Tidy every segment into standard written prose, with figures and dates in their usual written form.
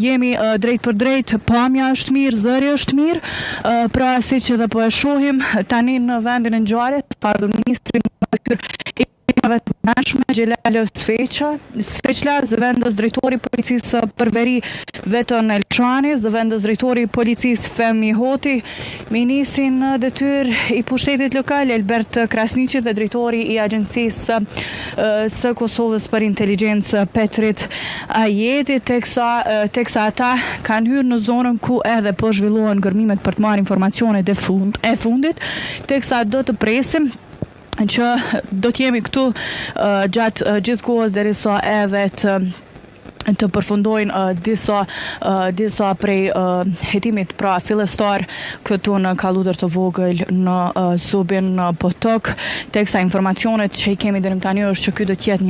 jemi drejt për drejt, pamja është mirë, zëri është mirë, pra si që dhe po e shohim tani në vendin e ngjarjes, ardhur ministri i të brendshme Xhelal Sfeqla, zëvendës drejtori policisë për veri Veton Elçani, zëvendës drejtori policisë Femi Hoti, ministri në detyrë i pushtetit lokal Elbert Krasniqi dhe drejtori i agjencisë së Kosovës për inteligjencë Petrit Ajeti, teksa ata kanë hyrë në zonën ku edhe po zhvillohen gërmimet për të marrë informacionet e fundit, teksa do të presim që do t'jemi këtu gjatë gjithë kohës derisa edhe të përfundojnë disa prej hetimit pra fillestar këtu në kaludër të vogël në Zubin Potok, teksa informacionet që i kemi deri tani është që ky do t'jetë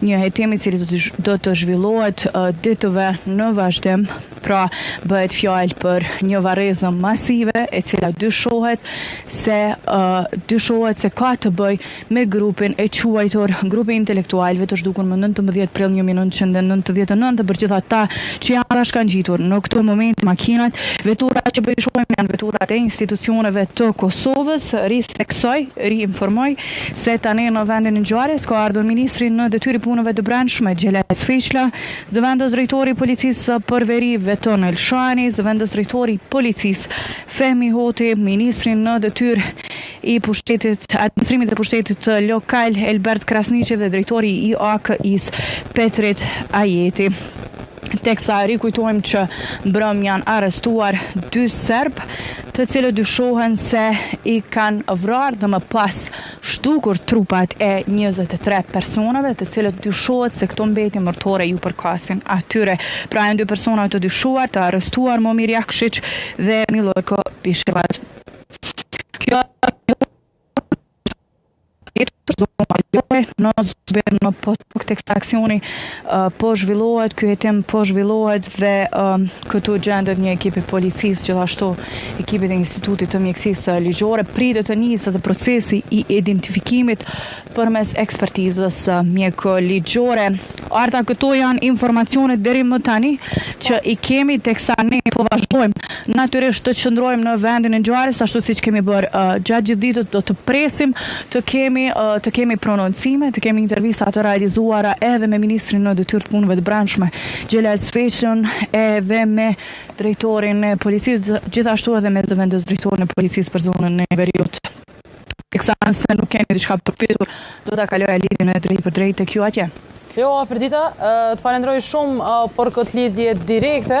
një hetim i cili do të zhvillohet ditëve në vazhdim, pra bëhet fjalë për një varrezë masive e cila dyshohet se ka të bëj me grupin e quajtur grupi intelektualëve të zhdukur më 19 prill 1999 dhe për gjithë ata që janë bashkangjitur në këtë moment makinat, veturat që bëjshojmë janë veturat e institucioneve të Kosovës. Riinformoj se tani në vendin e ngjarjes ka ardhur ministri në detyrë i punëve të brendshme Xhelal Sfeqla, zëvendës drejtori i policisë për veri Veton Elçani, zëvendës drejtori i policisë Femi Hoti, ministri në detyrë i administrimit të pushtetit lokal Elbert Krasniqi dhe drejtori i AKI-s Petrit Ajeti. Teksa rikujtojmë që mbrëm janë arrestuar 2 serb, të cilët dyshohen se i kanë vrarë dhe më pas shtukur trupat e 23 personave, të cilët dyshohet se këto mbetje mërtore ju përkasin atyre. Pra janë 2 persona të dyshuar, të arrestuar Momir Jakšić dhe Milojko Biševac. Kjo në Zubin Potok, teksa aksioni po zhvillohet, ky hetim po zhvillohet dhe këtu gjendet një ekip i policisë, gjithashtu ekipit e Institutit të Mjekësisë Ligjore, pritet të nisë dhe procesi i identifikimit përmes ekspertizës mjekoligjore. Arta këto janë informacionet deri më tani që i kemi, teksa ne po vazhdojmë natyrisht të qëndrojmë në vendin e ngjarjes, ashtu siç kemi bërë gjatë gjithë ditës, do të presim të kemi prononcime, të kemi intervista të realizuara edhe me ministrin në detyrë të punëve të brendshme Xhelal Sfeqlën, edhe me drejtorin e policisë, gjithashtu edhe me zëvendës drejtorin e policisë për zonën e Veriut. Teksa nëse nuk keni diçka përpyetur, do ta kaloj lidhjen e drejt për drejt tek ju atje. Jo, Aferdita, të falenderoj shumë për këtë lidhje direkte.